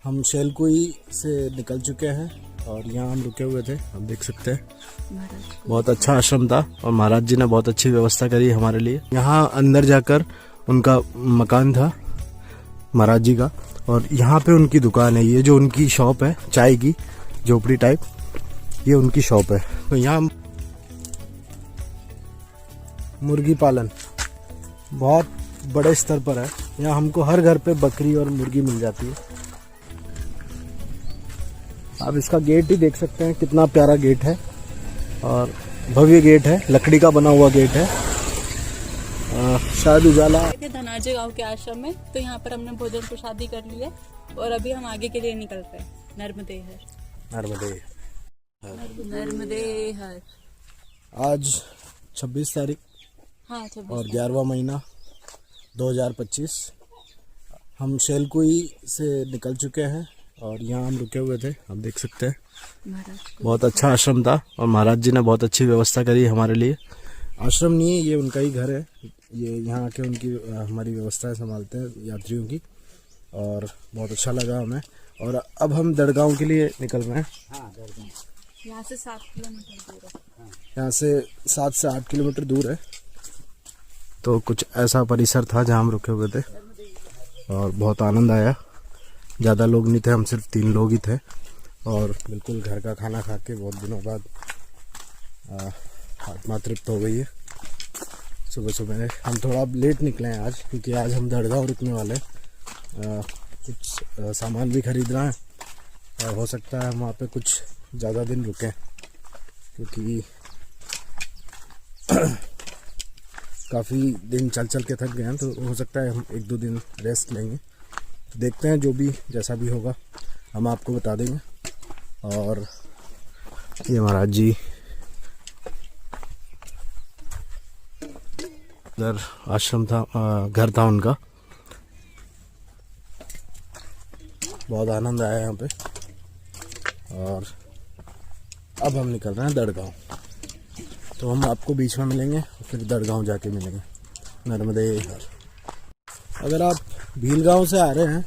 हम शेलकुई से निकल चुके हैं और यहाँ हम रुके हुए थे। आप देख सकते हैं बहुत अच्छा आश्रम था और महाराज जी ने बहुत अच्छी व्यवस्था करी हमारे लिए। यहाँ अंदर जाकर उनका मकान था महाराज जी का और यहाँ पे उनकी दुकान है। ये जो उनकी शॉप है चाय की झोपड़ी टाइप, ये उनकी शॉप है। तो यहाँ मुर्गी पालन बहुत बड़े स्तर पर है। यहाँ हमको हर घर पे बकरी और मुर्गी मिल जाती है। आप इसका गेट ही देख सकते हैं, कितना प्यारा गेट है और भव्य गेट है, लकड़ी का बना हुआ गेट है। शायद उजाला धनाजे गांव के आश्रम में। तो यहाँ पर हमने भोजन प्रसादी कर ली है और अभी हम आगे के लिए निकल रहे हैं। नर्मदे हर नर्मदे नर्मदे हर। आज 26 तारीख हाँ 26 और 11वां महीना 2025। हम शेलकुई से निकल चुके हैं और यहाँ हम रुके हुए थे। आप देख सकते हैं बहुत अच्छा आश्रम था और महाराज जी ने बहुत अच्छी व्यवस्था करी हमारे लिए। आश्रम नहीं है, ये उनका ही घर है। ये यहाँ आके उनकी हमारी व्यवस्थाएं संभालते हैं यात्रियों की और बहुत अच्छा लगा हमें। और अब हम दड़गांव के लिए निकल रहे हैं। यहाँ से 7 किलोमीटर दूर है। यहाँ से 7 से 8 किलोमीटर दूर है। तो कुछ ऐसा परिसर था जहाँ हम रुके हुए थे और बहुत आनंद आया। ज़्यादा लोग नहीं थे, हम सिर्फ 3 लोग ही थे और बिल्कुल घर का खाना खा के बहुत दिनों बाद आत्मा तृप्त हो गई है। सुबह सुबह हम थोड़ा लेट निकले हैं आज, क्योंकि आज हम दड़गांव रुकने वाले हैं। कुछ सामान भी खरीदना है। हो सकता है हम वहाँ पे कुछ ज़्यादा दिन रुकें, क्योंकि काफ़ी दिन चल चल के थक गए हैं। तो हो सकता है हम 1-2 दिन रेस्ट लेंगे। तो देखते हैं, जो भी जैसा भी होगा हम आपको बता देंगे। और ये महाराज जी इधर आश्रम था, घर था उनका। बहुत आनंद आया यहाँ पे। और अब हम निकल रहे हैं दड़गांव। तो हम आपको बीच में मिलेंगे और फिर दड़गांव जाके मिलेंगे। नर्मदे हर। अगर आप भीलगांव से आ रहे हैं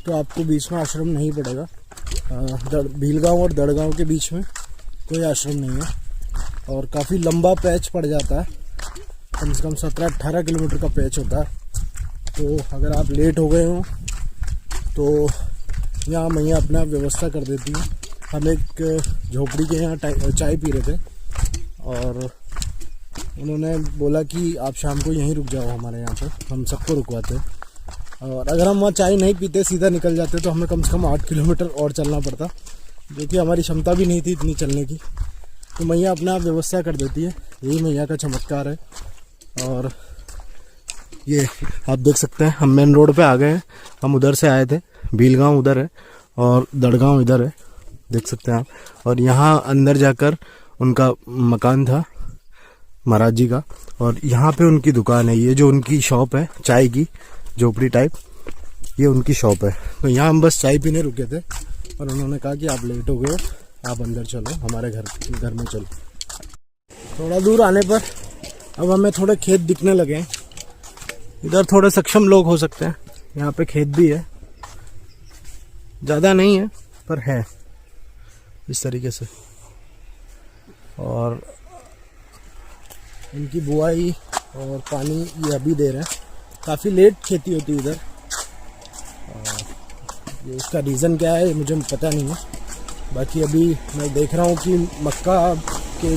तो आपको बीच में आश्रम नहीं पड़ेगा। भीलगांव और दड़गांव के बीच में कोई आश्रम नहीं है और काफ़ी लंबा पैच पड़ जाता है। कम से कम 17-18 किलोमीटर का पैच होता है। तो अगर आप लेट हो गए हो तो यहाँ मैया अपना व्यवस्था कर देती है। हम एक झोपड़ी के यहाँ चाय पी रहे थे और उन्होंने बोला कि आप शाम को यहीं रुक जाओ हमारे यहाँ पर, हम सबको रुकवाते हैं। और अगर हम वहाँ चाय नहीं पीते सीधा निकल जाते तो हमें कम से कम 8 किलोमीटर और चलना पड़ता, जो कि हमारी क्षमता भी नहीं थी इतनी चलने की। तो मैया अपना व्यवस्था कर देती है, यही मैया का चमत्कार है। और ये आप देख सकते हैं हम मेन रोड पे आ गए हैं। हम उधर से आए थे, भीलगांव उधर है और दड़गांव इधर है, देख सकते हैं आप। और यहाँ अंदर जाकर उनका मकान था महाराज जी का और यहाँ पे उनकी दुकान है। ये जो उनकी शॉप है चाय की झोपड़ी टाइप, ये उनकी शॉप है। तो यहाँ हम बस चाय पीने रुके थे और उन्होंने कहा कि आप लेट हो गए, आप अंदर चलो, हमारे घर में चलो। थोड़ा दूर आने पर अब हमें थोड़े खेत दिखने लगे हैं। इधर थोड़े सक्षम लोग हो सकते हैं। यहाँ पे खेत भी है, ज़्यादा नहीं है पर है इस तरीके से। और इनकी बुआई और पानी ये अभी दे रहे हैं। काफ़ी लेट खेती होती है इधर। ये इसका रीज़न क्या है मुझे पता नहीं है। बाकी अभी मैं देख रहा हूँ कि मक्का के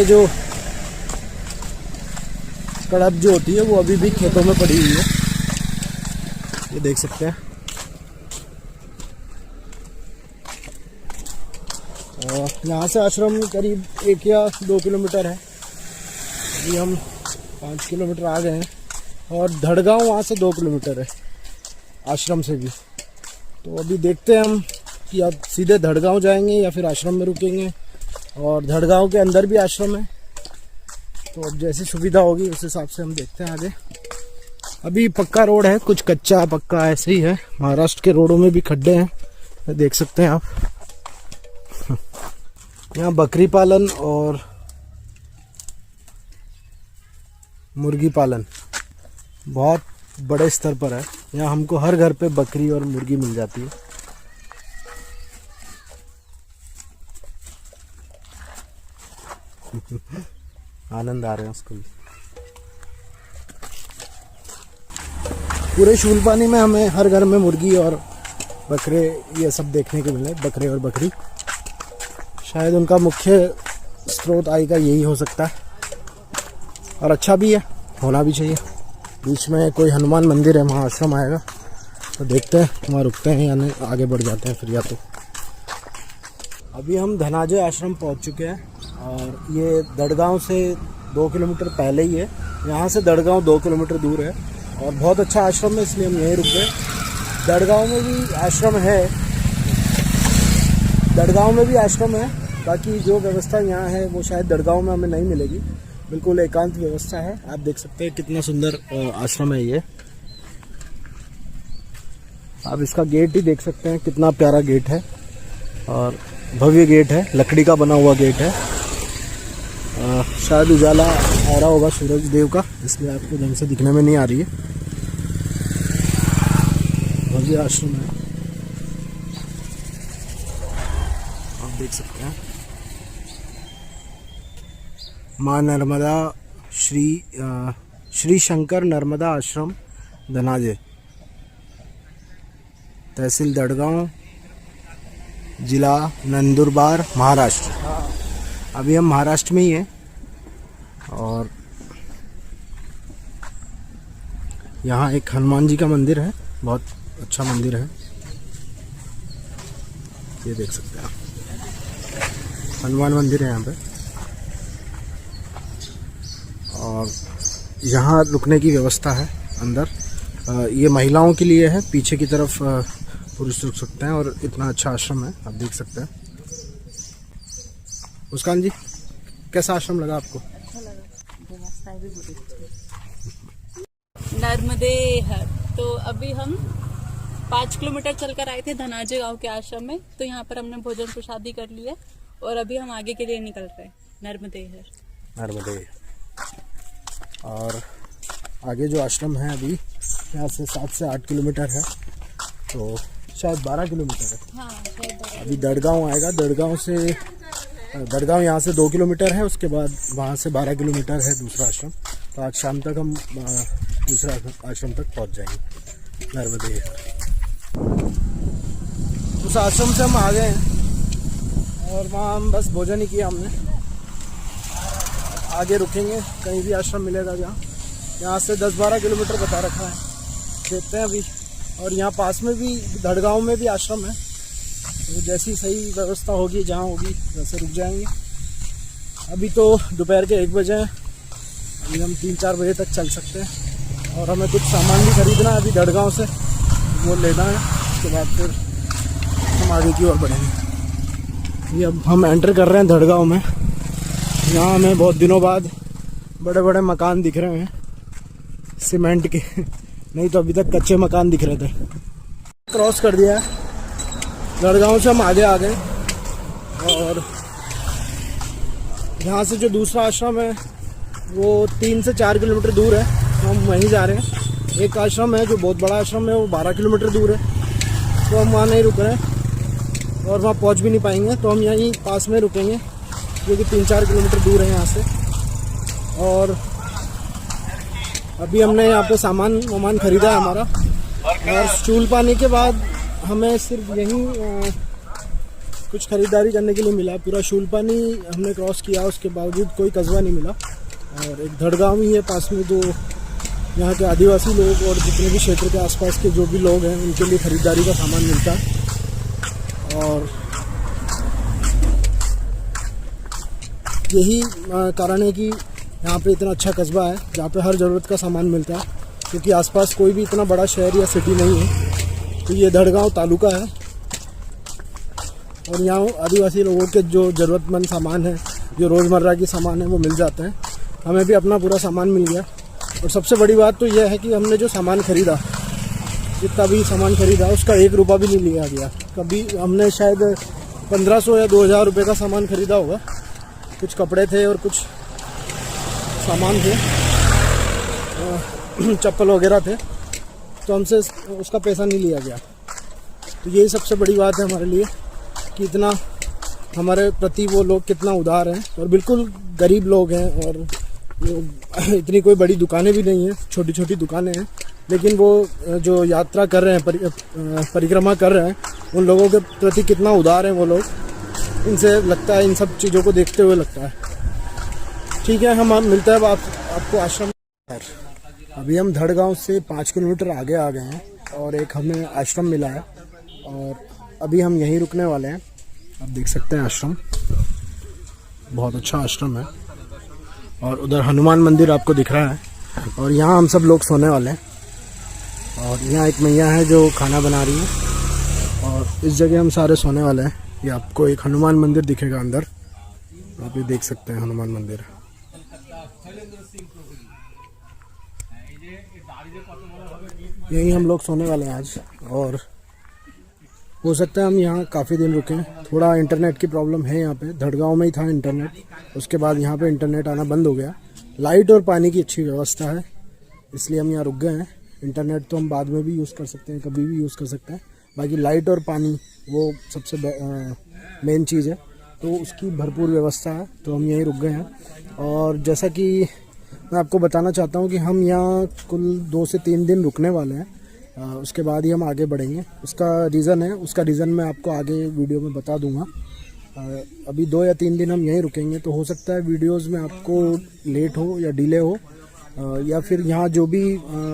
जो कड़ब जो होती है वो अभी भी खेतों में पड़ी हुई है, ये देख सकते हैं। यहाँ से आश्रम करीब 1 या 2 किलोमीटर है। अभी हम 5 किलोमीटर आ गए हैं और दड़गांव वहाँ से 2 किलोमीटर है आश्रम से भी। तो अभी देखते हैं हम कि अब सीधे दड़गांव जाएंगे या फिर आश्रम में रुकेंगे। और दड़गांव के अंदर भी आश्रम है, तो अब जैसी सुविधा होगी उस हिसाब से हम देखते हैं आगे। अभी पक्का रोड है, कुछ कच्चा पक्का ऐसे ही है। महाराष्ट्र के रोडों में भी खड्डे हैं, देख सकते हैं आप। यहाँ बकरी पालन और मुर्गी पालन बहुत बड़े स्तर पर है। यहाँ हमको हर घर पे बकरी और मुर्गी मिल जाती है। आनंद आ रहे हैं उसको भी। पूरे शूलपानी में हमें हर घर में मुर्गी और बकरे ये सब देखने को मिले, बकरे और बकरी। शायद उनका मुख्य स्रोत आय का यही हो सकता है और अच्छा भी है, होना भी चाहिए। बीच में कोई हनुमान मंदिर है, वहाँ आश्रम आएगा तो देखते हैं वहाँ रुकते हैं या नहीं, आगे बढ़ जाते हैं फिर। या तो अभी हम धनाजय आश्रम पहुँच चुके हैं और ये दड़गांव से 2 किलोमीटर पहले ही है। यहाँ से दड़गांव 2 किलोमीटर दूर है और बहुत अच्छा आश्रम है, इसलिए हम यहीं रुक गए। दड़गांव में भी आश्रम है, दड़गांव में भी आश्रम है। बाकी जो व्यवस्था यहाँ है वो शायद दड़गांव में हमें नहीं मिलेगी। बिल्कुल एकांत व्यवस्था है। आप देख सकते हैं कितना सुंदर आश्रम है ये। आप इसका गेट ही देख सकते हैं, कितना प्यारा गेट है और भव्य गेट है, लकड़ी का बना हुआ गेट है। शायद उजाला आ रहा होगा सूरज देव का, इसलिए आपको ढंग से दिखने में नहीं आ रही है। भव्य आश्रम है, आप देख सकते हैं। माँ नर्मदा श्री शंकर नर्मदा आश्रम धनाजय, तहसील दड़गांव, जिला नंदुरबार, महाराष्ट्र। अभी हम महाराष्ट्र में ही हैं और यहाँ एक हनुमान जी का मंदिर है, बहुत अच्छा मंदिर है। ये देख सकते हैं आप, हनुमान मंदिर है यहाँ पे। और यहाँ रुकने की व्यवस्था है अंदर। ये महिलाओं के लिए है, पीछे की तरफ पुरुष रुक सकते हैं और इतना अच्छा आश्रम है, आप देख सकते हैं। मुस्कान जी, कैसा आश्रम लगा आपको? अच्छा लगा, व्यवस्थाएं भी बहुत अच्छी। नर्मदे हर। तो अभी हम 5 किलोमीटर चलकर आए थे धनाजय गांव के आश्रम में, तो यहाँ पर हमने भोजन प्रसादी कर ली है और अभी हम आगे के लिए निकल रहे हैं। नर्मदे हर, नर्मदे। और आगे जो आश्रम है अभी यहाँ से 7 से 8 किलोमीटर है, तो शायद 12 किलोमीटर है। हाँ, शायद 12। अभी दड़गांव आएगा, दड़गांव यहाँ से 2 किलोमीटर है, उसके बाद वहाँ से 12 किलोमीटर है दूसरा आश्रम। तो आज शाम तक हम दूसरा आश्रम तक पहुँच जाएंगे, नर्मदे। उस आश्रम से हम आ गए हैं और वहाँ हम बस भोजन ही किया हमने। आगे रुकेंगे, कहीं भी आश्रम मिलेगा जहाँ। यहाँ से 10-12 किलोमीटर बता रखा है, देखते हैं अभी। और यहाँ पास में भी दड़गांव में भी आश्रम है, तो जैसी सही व्यवस्था होगी जहाँ होगी वैसे रुक जाएंगे। अभी तो दोपहर के 1 बजे हैं, अभी हम 3-4 बजे तक चल सकते हैं। और हमें कुछ सामान भी खरीदना है अभी दड़गांव से, वो लेना है। उसके बाद फिर हम आगे की ओर बढ़ेंगे। ये अब हम एंटर कर रहे हैं दड़गांव में। यहाँ हमें बहुत दिनों बाद बड़े बड़े मकान दिख रहे हैं, सीमेंट के, नहीं तो अभी तक कच्चे मकान दिख रहे थे। क्रॉस कर दिया है, दड़गांव से हम आगे आ गए और यहाँ से जो दूसरा आश्रम है वो 3 से 4 किलोमीटर दूर है, तो हम वहीं जा रहे हैं। एक आश्रम है जो बहुत बड़ा आश्रम है, वो 12 किलोमीटर दूर है, तो हम वहाँ नहीं रुक रहे हैं और वहाँ पहुँच भी नहीं पाएंगे, तो हम यहीं पास में रुकेंगे जो कि 3-4 किलोमीटर दूर है यहाँ से। और अभी हमने यहाँ पे सामान खरीदा है हमारा, और शूलपानी के बाद हमें सिर्फ यहीं कुछ खरीदारी करने के लिए मिला। पूरा शूलपानी हमने क्रॉस किया, उसके बावजूद कोई कस्बा नहीं मिला। और एक दड़गांव ही है पास में, जो यहाँ के आदिवासी लोग और जितने भी क्षेत्र के आसपास के जो भी लोग हैं उनके लिए खरीदारी का सामान मिलता है। और यही कारण है कि यहाँ पे इतना अच्छा कस्बा है जहाँ पे हर ज़रूरत का सामान मिलता है, क्योंकि आसपास कोई भी इतना बड़ा शहर या सिटी नहीं है। तो ये दड़गांव तालुका है और यहाँ आदिवासी लोगों के जो ज़रूरतमंद सामान है, जो रोज़मर्रा की सामान है, वो मिल जाते हैं। हमें भी अपना पूरा सामान मिल गया। और सबसे बड़ी बात तो यह है कि हमने जो सामान ख़रीदा, जितना भी सामान ख़रीदा, उसका 1 रुपया भी नहीं लिया गया। कभी हमने शायद 1500 या 2000 रुपये का सामान ख़रीदा होगा। कुछ कपड़े थे और कुछ सामान थे, चप्पल वगैरह थे, तो हमसे उसका पैसा नहीं लिया गया। तो यही सबसे बड़ी बात है हमारे लिए कि इतना हमारे प्रति वो लोग कितना उदार हैं, और बिल्कुल गरीब लोग हैं, और इतनी कोई बड़ी दुकानें भी नहीं हैं, छोटी छोटी दुकानें हैं, लेकिन वो जो यात्रा कर रहे हैं, परिक्रमा कर रहे हैं, उन लोगों के प्रति कितना उदार हैं वो लोग। इनसे लगता है, इन सब चीज़ों को देखते हुए लगता है। ठीक है, हम मिलते हैं अब आपको आश्रम। अभी हम धड़ गाँव से 5 किलोमीटर आगे आ गए हैं और एक हमें आश्रम मिला है, और अभी हम यहीं रुकने वाले हैं। आप देख सकते हैं आश्रम, बहुत अच्छा आश्रम है, और उधर हनुमान मंदिर आपको दिख रहा है, और यहाँ हम सब लोग सोने वाले हैं। और यहाँ एक मैया है जो खाना बना रही है, और इस जगह हम सारे सोने वाले हैं। ये आपको एक हनुमान मंदिर दिखेगा अंदर, आप ये देख सकते हैं हनुमान मंदिर। यहीं हम लोग सोने वाले हैं आज, और हो सकता है हम यहाँ काफ़ी दिन रुकें। थोड़ा इंटरनेट की प्रॉब्लम है यहाँ पे, धड़गांव में ही था इंटरनेट, उसके बाद यहाँ पे इंटरनेट आना बंद हो गया। लाइट और पानी की अच्छी व्यवस्था है, इसलिए हम यहाँ रुक गए हैं। इंटरनेट तो हम बाद में भी यूज़ कर सकते हैं, कभी भी यूज़ कर सकते हैं, बाकी लाइट और पानी वो सबसे मेन चीज़ है, तो उसकी भरपूर व्यवस्था है, तो हम यहीं रुक गए हैं। और जैसा कि मैं आपको बताना चाहता हूँ कि हम यहाँ कुल 2 से 3 दिन रुकने वाले हैं, उसके बाद ही हम आगे बढ़ेंगे। उसका रीज़न मैं आपको आगे वीडियो में बता दूंगा। अभी 2 या 3 दिन हम यहीं रुकेंगे, तो हो सकता है वीडियोस में आपको लेट हो या डिले हो, या फिर यहाँ जो भी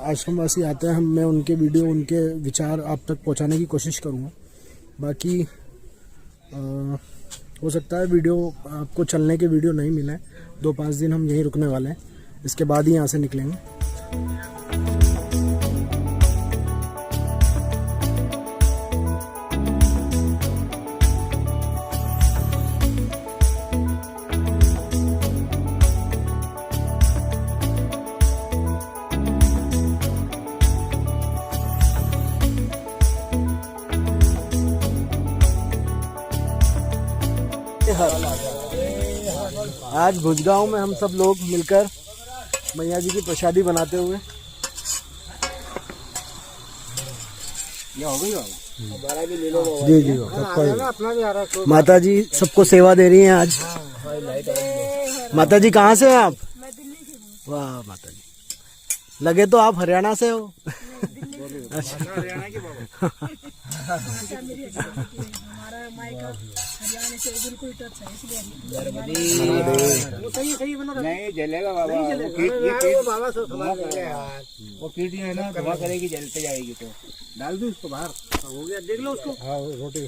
आश्रमवासी आते हैं, मैं उनके वीडियो, उनके विचार आप तक पहुँचाने की कोशिश करूँगा। बाकी हो सकता है वीडियो आपको चलने के वीडियो नहीं मिले। 2-5 दिन हम यहीं रुकने वाले हैं, इसके बाद ही यहाँ से निकलेंगे। आज भुजगांव में हम सब लोग मिलकर मैया जी की प्रसादी बनाते हुए, जी जी माता जी सबको सेवा दे रही हैं आज। माता जी कहाँ से हैं आप? वाह माता जी, लगे तो आप हरियाणा से हो। अच्छा, हरियाणा की हरियाणा से बिल्कुल टच है, इसलिए वो सही बना नहीं जलेगा बाबा। वो कीट है ना, धुआं करेगी, जलते जाएगी, तो डाल दूं उसको बाहर। हो गया, देख लो उसको। हाँ, रोटी